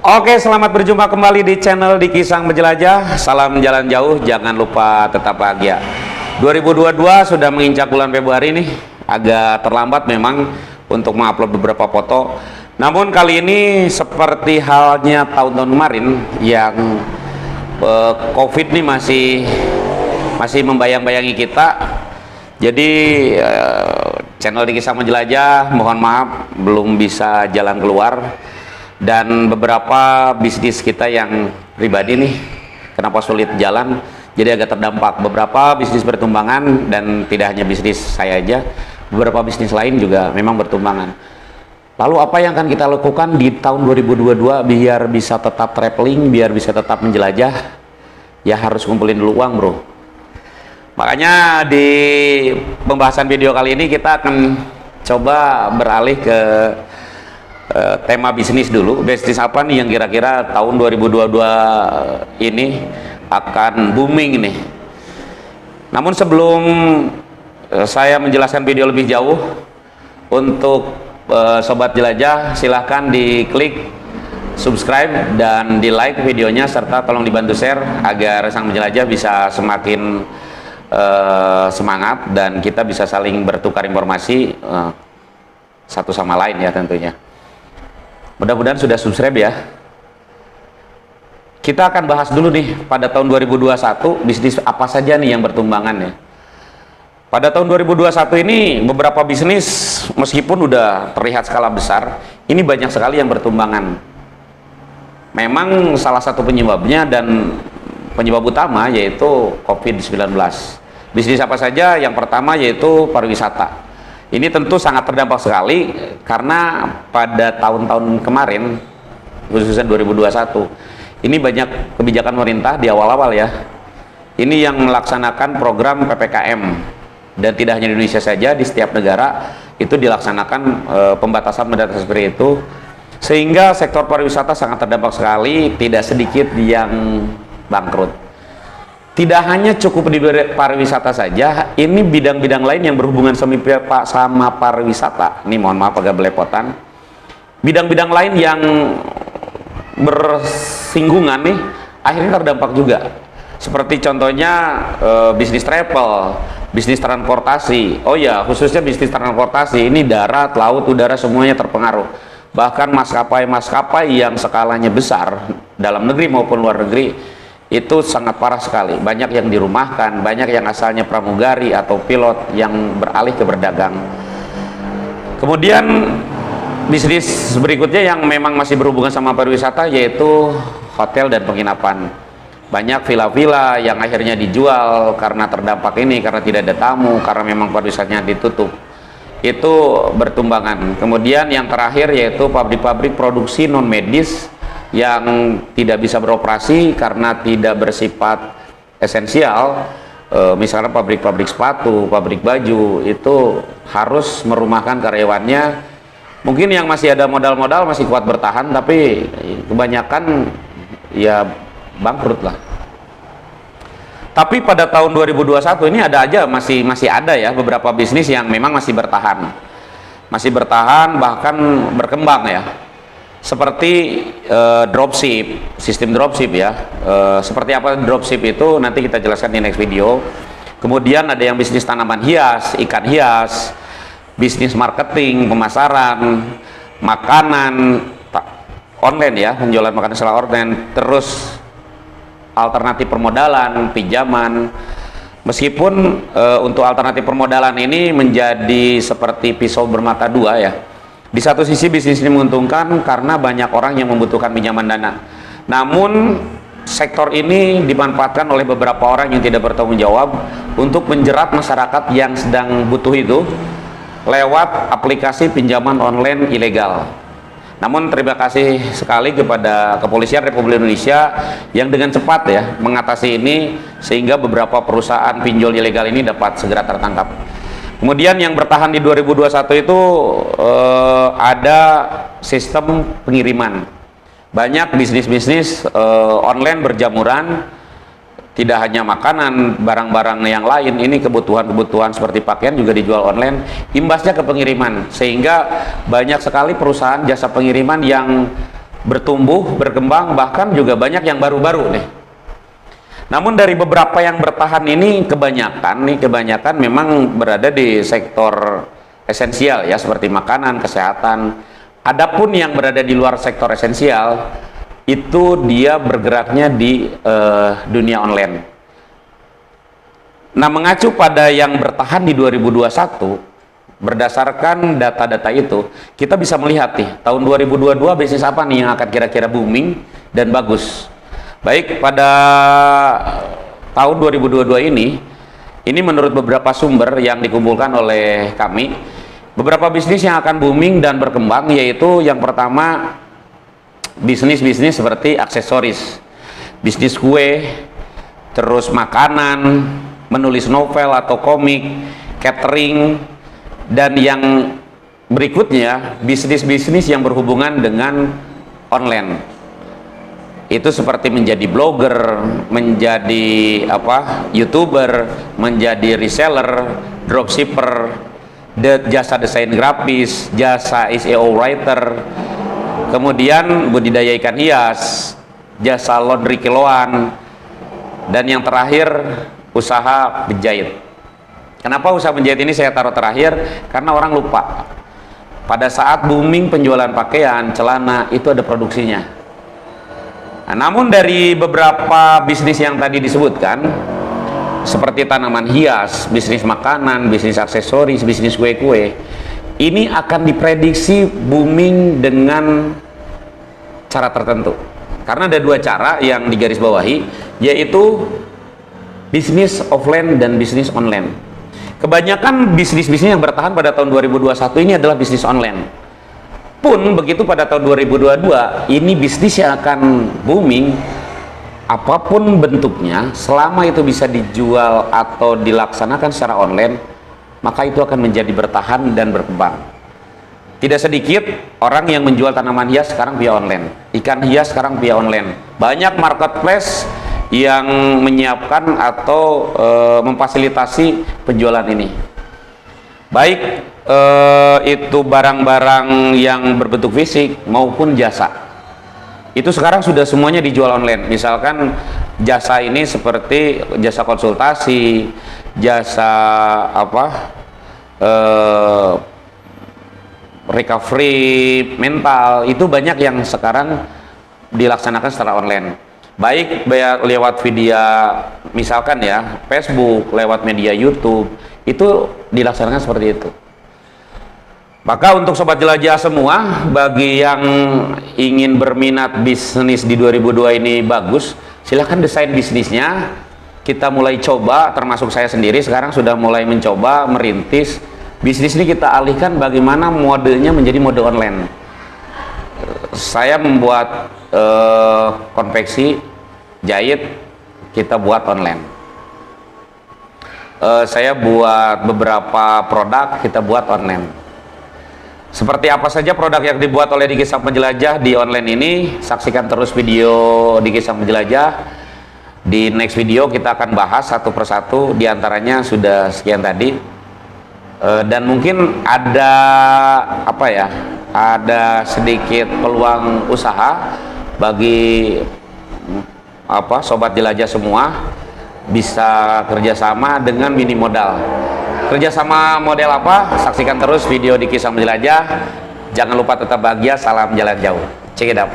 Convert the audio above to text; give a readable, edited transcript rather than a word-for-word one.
Oke, selamat berjumpa kembali di channel Diki Sang Menjelajah. Salam jalan jauh, jangan lupa tetap bahagia. 2022 sudah menginjak bulan Februari nih. Agak terlambat memang untuk mengupload beberapa foto. Namun kali ini seperti halnya tahun-tahun kemarin yang COVID nih masih membayang-bayangi kita. Jadi channel Diki Sang Menjelajah mohon maaf belum bisa jalan keluar. Dan beberapa bisnis kita yang pribadi nih kenapa sulit jalan, jadi agak terdampak. Beberapa bisnis bertumbangan, dan tidak hanya bisnis saya aja, beberapa bisnis lain juga memang bertumbangan. Lalu apa yang akan kita lakukan di tahun 2022 biar bisa tetap traveling, biar bisa tetap menjelajah? Ya harus kumpulin dulu uang, bro. Makanya di pembahasan video kali ini kita akan coba beralih ke tema bisnis dulu. Bisnis apa nih yang kira-kira tahun 2022 ini akan booming nih. Namun sebelum saya menjelaskan video lebih jauh, untuk sobat jelajah silahkan diklik subscribe dan di like videonya, serta tolong dibantu share agar sang menjelajah bisa semakin semangat dan kita bisa saling bertukar informasi satu sama lain ya tentunya. Mudah-mudahan sudah subscribe ya. Kita akan bahas dulu nih pada tahun 2021 bisnis apa saja nih yang bertumbangan ya. Pada tahun 2021 ini beberapa bisnis meskipun udah terlihat skala besar, ini banyak sekali yang bertumbangan. Memang salah satu penyebabnya dan penyebab utama yaitu COVID-19. Bisnis apa saja? Yang pertama yaitu pariwisata. Ini tentu sangat terdampak sekali karena pada tahun-tahun kemarin, khususnya 2021, ini banyak kebijakan pemerintah di awal-awal ya. Ini yang melaksanakan program PPKM, dan tidak hanya di Indonesia saja, di setiap negara itu dilaksanakan pembatasan seperti itu, sehingga sektor pariwisata sangat terdampak sekali, tidak sedikit yang bangkrut. Tidak hanya cukup di pariwisata saja, ini bidang-bidang lain yang berhubungan sama pariwisata. Ini mohon maaf agak belepotan. Bidang-bidang lain yang bersinggungan nih akhirnya terdampak juga. Seperti contohnya bisnis travel, bisnis transportasi. Oh ya, khususnya bisnis transportasi ini darat, laut, udara semuanya terpengaruh. Bahkan maskapai-maskapai yang skalanya besar dalam negeri maupun luar negeri itu sangat parah sekali. Banyak yang dirumahkan, banyak yang asalnya pramugari atau pilot yang beralih ke berdagang. Kemudian bisnis berikutnya yang memang masih berhubungan sama pariwisata yaitu hotel dan penginapan. Banyak villa-villa yang akhirnya dijual karena terdampak ini, karena tidak ada tamu, karena memang pariwisatanya ditutup. Itu bertumbangan. Kemudian yang terakhir yaitu pabrik-pabrik produksi non medis yang tidak bisa beroperasi karena tidak bersifat esensial. Misalnya pabrik-pabrik sepatu, pabrik baju itu harus merumahkan karyawannya. Mungkin yang masih ada modal-modal masih kuat bertahan, tapi kebanyakan ya bangkrut lah. Tapi pada tahun 2021 ini ada aja masih ada ya beberapa bisnis yang memang masih bertahan bahkan berkembang ya. Seperti dropship, sistem dropship ya. Seperti apa dropship itu nanti kita jelaskan di next video. Kemudian ada yang bisnis tanaman hias, ikan hias, bisnis marketing, pemasaran, makanan online ya, penjualan makanan secara online, terus alternatif permodalan, pinjaman. Meskipun untuk alternatif permodalan ini menjadi seperti pisau bermata dua ya. Di satu sisi bisnis ini menguntungkan karena banyak orang yang membutuhkan pinjaman dana. Namun sektor ini dimanfaatkan oleh beberapa orang yang tidak bertanggung jawab untuk menjerat masyarakat yang sedang butuh itu lewat aplikasi pinjaman online ilegal. Namun terima kasih sekali kepada Kepolisian Republik Indonesia yang dengan cepat ya mengatasi ini sehingga beberapa perusahaan pinjol ilegal ini dapat segera tertangkap. Kemudian yang bertahan di 2021 itu ada sistem pengiriman. Banyak bisnis-bisnis online berjamuran, tidak hanya makanan, barang-barang yang lain, ini kebutuhan-kebutuhan seperti pakaian juga dijual online, imbasnya ke pengiriman, sehingga banyak sekali perusahaan jasa pengiriman yang bertumbuh, berkembang, bahkan juga banyak yang baru-baru nih. Namun dari beberapa yang bertahan ini kebanyakan memang berada di sektor esensial ya, seperti makanan, kesehatan. Adapun yang berada di luar sektor esensial itu dia bergeraknya di dunia online. Nah, mengacu pada yang bertahan di 2021, berdasarkan data-data itu, kita bisa melihat nih, tahun 2022 bisnis apa nih yang akan kira-kira booming dan bagus. Baik, pada tahun 2022 ini menurut beberapa sumber yang dikumpulkan oleh kami, beberapa bisnis yang akan booming dan berkembang, yaitu yang pertama, bisnis-bisnis seperti aksesoris, bisnis kue, terus makanan, menulis novel atau komik, catering, dan yang berikutnya bisnis-bisnis yang berhubungan dengan online. Itu seperti menjadi blogger, menjadi YouTuber, menjadi reseller, dropshipper, jasa desain grafis, jasa SEO writer, kemudian budidaya ikan hias, jasa laundry kiloan, dan yang terakhir usaha penjahit. Kenapa usaha penjahit ini saya taruh terakhir? Karena orang lupa pada saat booming penjualan pakaian, celana, itu ada produksinya. Nah, namun dari beberapa bisnis yang tadi disebutkan, seperti tanaman hias, bisnis makanan, bisnis aksesoris, bisnis kue-kue, ini akan diprediksi booming dengan cara tertentu. Karena ada dua cara yang digarisbawahi, yaitu bisnis offline dan bisnis online. Kebanyakan bisnis-bisnis yang bertahan pada tahun 2021 ini adalah bisnis online. Pun begitu pada tahun 2022, ini bisnis yang akan booming, apapun bentuknya, selama itu bisa dijual atau dilaksanakan secara online, maka itu akan menjadi bertahan dan berkembang. Tidak sedikit orang yang menjual tanaman hias sekarang via online, ikan hias sekarang via online. Banyak marketplace yang menyiapkan atau memfasilitasi penjualan ini, baik itu barang-barang yang berbentuk fisik maupun jasa. Itu sekarang sudah semuanya dijual online. Misalkan jasa ini seperti jasa konsultasi, jasa recovery mental, itu banyak yang sekarang dilaksanakan secara online, baik lewat video, misalkan ya Facebook, lewat media YouTube, itu dilaksanakan seperti itu. Maka untuk sobat jelajah semua, bagi yang ingin berminat bisnis di 2002 ini bagus, silahkan desain bisnisnya. Kita mulai coba, termasuk saya sendiri sekarang sudah mulai mencoba merintis bisnis ini. Kita alihkan bagaimana modenya menjadi mode online. Saya membuat konveksi jahit, kita buat online. Saya buat beberapa produk, kita buat online. Seperti apa saja produk yang dibuat oleh Diki Sang Penjelajah di online ini, saksikan terus video Diki Sang Penjelajah. Di next video kita akan bahas satu persatu, diantaranya sudah sekian tadi. Dan mungkin ada ada sedikit peluang usaha bagi sobat jelajah semua, bisa kerjasama dengan minim modal. Kerjasama model apa? Saksikan terus video Diki Sang Penjelajah. Jangan lupa tetap bahagia, salam jalan jauh. Check it out.